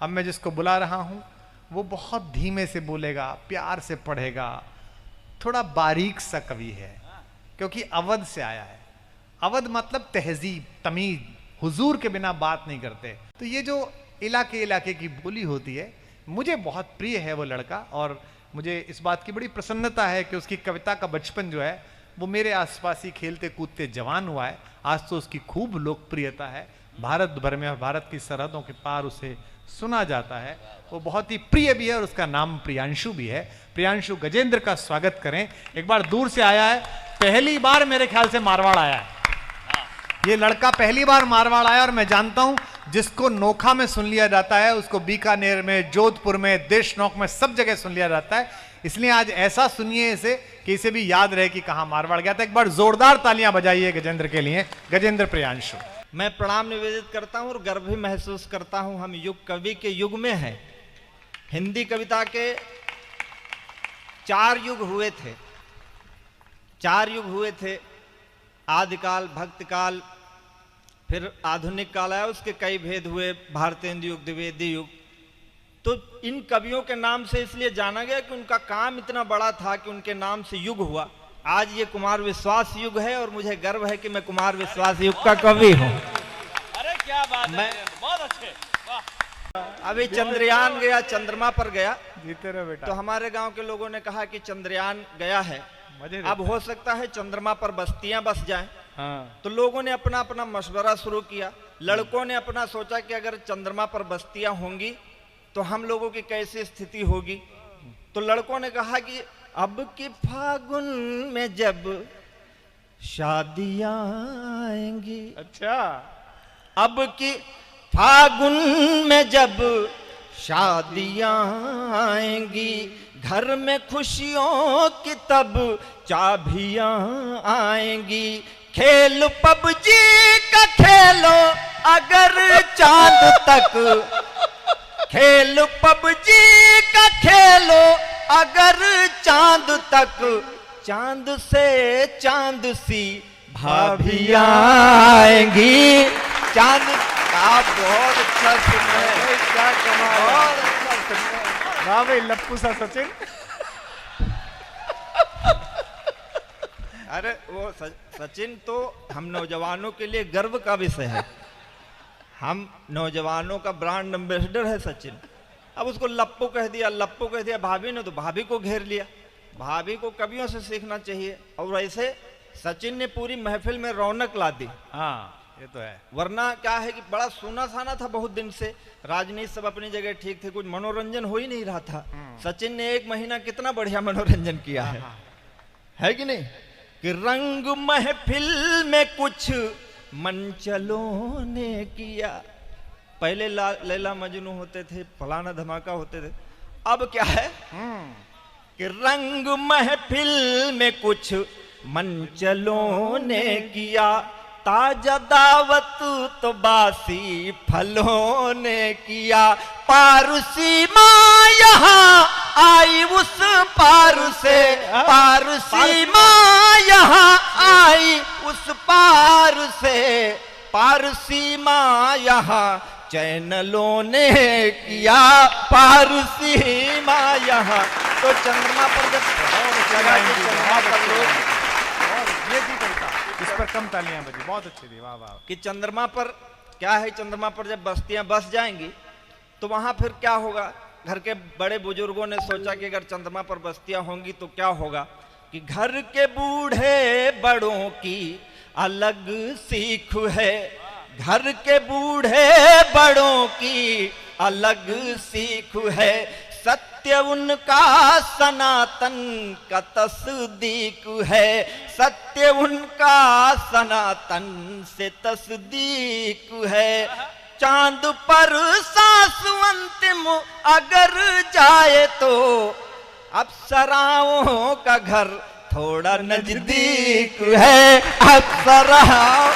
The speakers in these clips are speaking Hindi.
अब मैं जिसको बुला रहा हूं वो बहुत धीमे से बोलेगा, प्यार से पढ़ेगा, थोड़ा बारीक सा कवि है क्योंकि अवध से आया है। अवध मतलब तहजीब, तमीज, हुजूर के बिना बात नहीं करते। तो ये जो इलाके इलाके की बोली होती है, मुझे बहुत प्रिय है वो लड़का, और मुझे इस बात की बड़ी प्रसन्नता है कि उसकी कविता का बचपन जो है वो मेरे आसपास ही खेलते कूदते जवान हुआ है। आज तो उसकी खूब लोकप्रियता है, भारत भर में और भारत की सरहदों के पार उसे सुना जाता है। वो बहुत ही प्रिय भी है और उसका नाम प्रियांशु भी है। प्रियांशु गजेंद्र का स्वागत करें। एक बार दूर से आया है, पहली बार मेरे ख्याल से मारवाड़ आया है। ये लड़का पहली बार मारवाड़ आया, और मैं जानता हूं जिसको नोखा में सुन लिया जाता है उसको बीकानेर में, जोधपुर में, देशनोक में, सब जगह सुन लिया जाता है। इसलिए आज ऐसा सुनिए इसे कि इसे भी याद रहे कि कहां मारवाड़ गया था। एक बार जोरदार तालियां बजाइए गजेंद्र के लिए। गजेंद्र प्रियांशु। मैं प्रणाम निवेदित करता हूं और गर्व भी महसूस करता हूं। हम युग कवि के युग में हैं। हिंदी कविता के 4 युग हुए थे। 4 युग हुए थे, आदिकाल, भक्तकाल, फिर आधुनिक काल आया, उसके कई भेद हुए, भारतेंदु युग, द्विवेदी युग। तो इन कवियों के नाम से इसलिए जाना गया कि उनका काम इतना बड़ा था कि उनके नाम से युग हुआ। आज ये कुमार विश्वास युग है और मुझे गर्व है कि मैं कुमार विश्वास युग का कवि हूँ। अरे क्या बात है, बहुत अच्छे, वाह। अभी चंद्रयान गया, चंद्रमा पर गया, जीते रहो बेटा। तो हमारे गांव के लोगों ने कहा कि चंद्रयान गया है, अब हो सकता है चंद्रमा पर बस्तियां बस जाएं। हाँ। तो लोगों ने अपना अपना मशवरा शुरू किया। लड़कों ने अपना सोचा कि अगर चंद्रमा पर बस्तियां होंगी तो हम लोगों की कैसी स्थिति होगी। तो लड़कों ने कहा कि अब की फागुन में जब शादियां आएंगी, अच्छा, अब की फागुन में जब शादियां आएंगी, घर में खुशियों की तब चाबियां आएंगी। खेल पबजी का खेलो अगर चांद तक, खेल पबजी का खेलो अगर चांद तक, चांद से चांद सी भाभियां आएंगी। चांद आप बहुत अच्छा सुन रहे हैं, क्या कमाल, बहुत अच्छा सुन रहे हैं। वाह भाई, लप्पू सा सचिन। अरे वो सचिन तो हम नौजवानों के लिए गर्व का विषय है। हम नौजवानों का ब्रांड एम्बेसडर है सचिन। अब उसको लप्पू कह दिया, लप्पू कह दिया भाभी ने, तो भाभी को घेर लिया। भाभी को कवियों से सीखना चाहिए। और ऐसे सचिन ने पूरी महफिल में रौनक ला दी। हाँ, ये तो है। वरना क्या है कि बड़ा सूना साना था बहुत दिन से। राजनीति सब अपनी जगह ठीक थे, कुछ मनोरंजन हो ही नहीं रहा था। सचिन ने 1 महीना कितना बढ़िया मनोरंजन किया है कि नहीं? कि रंग महफिल में कुछ मनचलों ने किया। पहले लैला मजनू होते थे, फलाना धमाका होते थे। अब क्या है कि रंग महफिल में कुछ मनचलों ने किया। ताजा दावत तो बासी फलों ने किया। पारसी माँ यहाँ आई उस पार से, पारसी माँ यहाँ आई उस पार से, पारसी माँ यहाँ चैनलों ने किया। पारसी माँ यहाँ। तो चंद्रमा पर जब चंद्रमा पर लोग, ये थी कविता, इस पर कम तालियां बजी, बहुत अच्छी थी, वाह वाह। कि चंद्रमा पर क्या है, चंद्रमा पर जब बस्तियां बस जाएंगी तो वहां फिर क्या होगा। घर के बड़े बुजुर्गों ने सोचा कि अगर चंद्रमा पर बस्तियां होंगी तो क्या होगा कि घर के बूढ़े बड़ों की अलग सीख है। घर के बूढ़े बड़ों की अलग सीख है। सत्य उनका सनातन का तस्दीक है। सत्य उनका सनातन से तस्दीक है। चांद पर सांस अंतिम अगर जाए तो अप्सराओं का घर थोड़ा नजदीक है। अप्सराओं,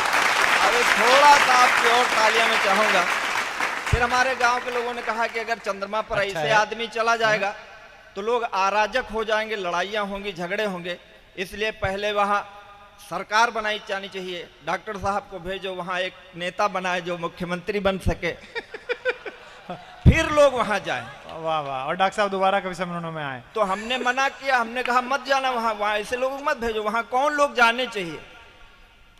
अरे थोड़ा सा आपकी और तालियां में चाहूंगा। फिर हमारे गांव के लोगों ने कहा कि अगर चंद्रमा पर अच्छा ऐसे आदमी चला जाएगा तो लोग अराजक हो जाएंगे, लड़ाइयां होंगी, झगड़े होंगे। इसलिए पहले वहां सरकार बनाई जानी चाहिए। डॉक्टर साहब को भेजो, वहां एक नेता बनाए जो मुख्यमंत्री बन सके। फिर लोग वहां जाएं। वाह वाह। और डॉक्टर साहब दोबारा कभी सम्मेलनों में आए? तो हमने मना किया, हमने कहा मत जाना वहां, वहां ऐसे लोगों को मत भेजो, वहां कौन लोग जाने चाहिए।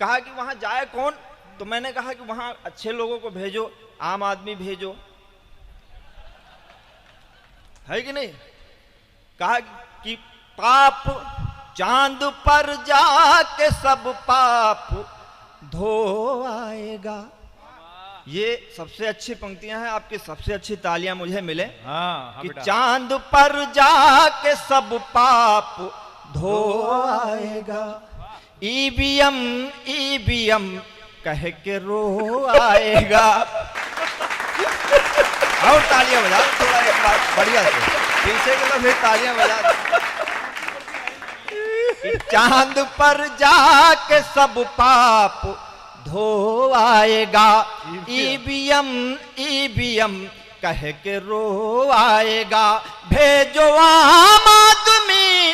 कहा कि वहां जाए कौन, तो मैंने कहा कि वहां अच्छे लोगों को भेजो, आम आदमी भेजो, है कि नहीं। कहा कि पाप चांद पर जाके सब पाप धो आएगा। ये सबसे अच्छी पंक्तियां हैं, आपकी सबसे अच्छी तालियां मुझे मिले। हाँ, कि चांद पर जाके सब पाप धो आएगा, ईवीएम ईवीएम कह के रो आएगा। और तालियां बजा थोड़ा एक बार बढ़िया से, पीछे के लोग फिर तालियां बजा। चांद पर जाके सब पाप धो आएगा, ईवीएम ईवीएम कह के रो आएगा। भेजो आम आदमी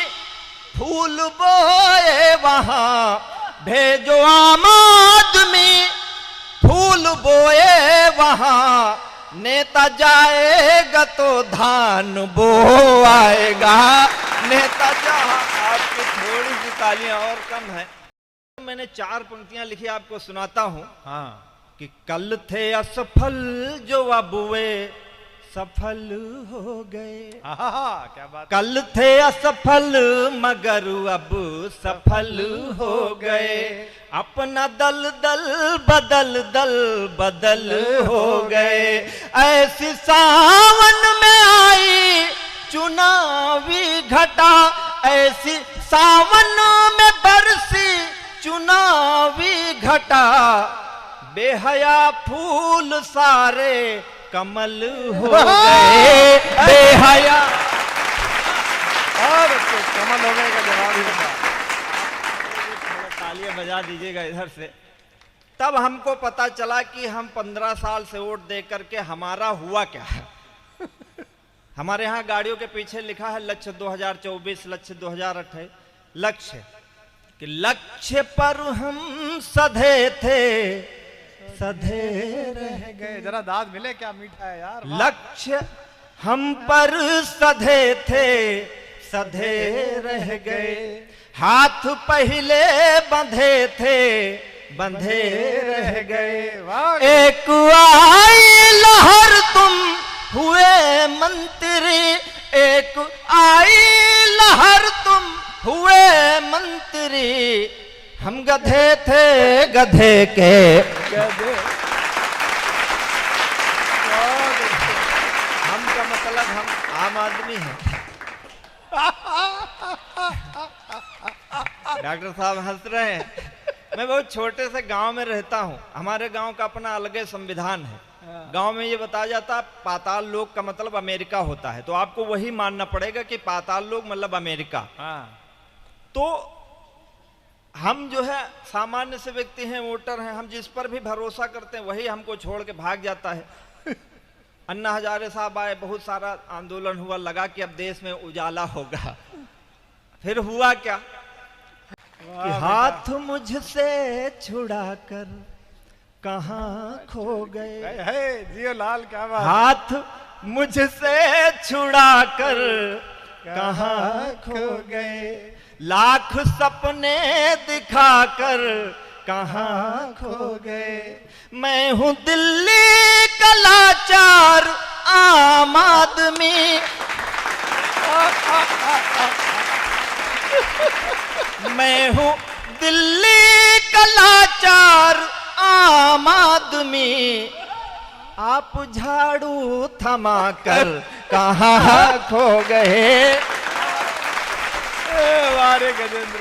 फूल बोए वहां, भेजो आम आदमी फूल बोए वहां, नेता जाएगा तो धान बो आएगा। नेता जहां, आपकी थोड़ी सी तालियां और कम है। मैंने 4 पंक्तियां लिखी, आपको सुनाता हूं। हाँ। कि कल थे असफल जो अब वे सफल हो गए। क्या बात। कल थे असफल मगर अब सफल हो गए, अपना दल दल बदल दल बदल हो गए। ऐसी सावन में आई चुनावी घटा, ऐसी सावन में बरसी चुनावी घटा, बेहया फूल सारे कमल हो गए। बेहया और कमल हो गए का जवाब ही बता। तालियां बजा दीजिएगा इधर से। तब हमको पता चला कि हम 15 साल से वोट दे करके हमारा हुआ क्या है। हमारे यहाँ गाड़ियों के पीछे लिखा है लक्ष्य 2024, लक्ष्य 2028। लक्ष्य कि लक्ष्य पर हम सधे थे, सधे रह गए। जरा दाद मिले, क्या मीठा है यार। लक्ष्य हम पर सधे थे, सधे रह गए। हाथ पहले बंधे थे, बंधे रह गए। एक आई लहर तुम हुए मंत्री, एक आई लहर तुम हुए मंत्री, हम गधे थे गधे के गधे। हम का मतलब हम आम आदमी हैं। डॉक्टर साहब हंस रहे हैं। मैं बहुत छोटे से गांव में रहता हूं। हमारे गांव का अपना अलग संविधान है। गांव में ये बताया जाता है पाताल लोक का मतलब अमेरिका होता है, तो आपको वही मानना पड़ेगा कि पाताल लोक मतलब अमेरिका। तो हम जो है सामान्य से व्यक्ति हैं, वोटर हैं, हम जिस पर भी भरोसा करते हैं वही हमको छोड़ के भाग जाता है। अन्ना हजारे साहब आए, बहुत सारा आंदोलन हुआ, लगा कि अब देश में उजाला होगा। फिर हुआ क्या कि हाथ मुझसे छुड़ाकर कहाँ खो गए। जियो लाल, क्या बात। हाथ मुझसे छुड़ाकर कहाँ खो गए, लाख सपने दिखाकर कहाँ खो गए। मैं हूँ दिल्ली का लाचार आम आदमी, मैं हूँ दिल्ली का लाचार आम आदमी, आप झाड़ू थमाकर कहाँ खो गए। वारे गजेंद्र।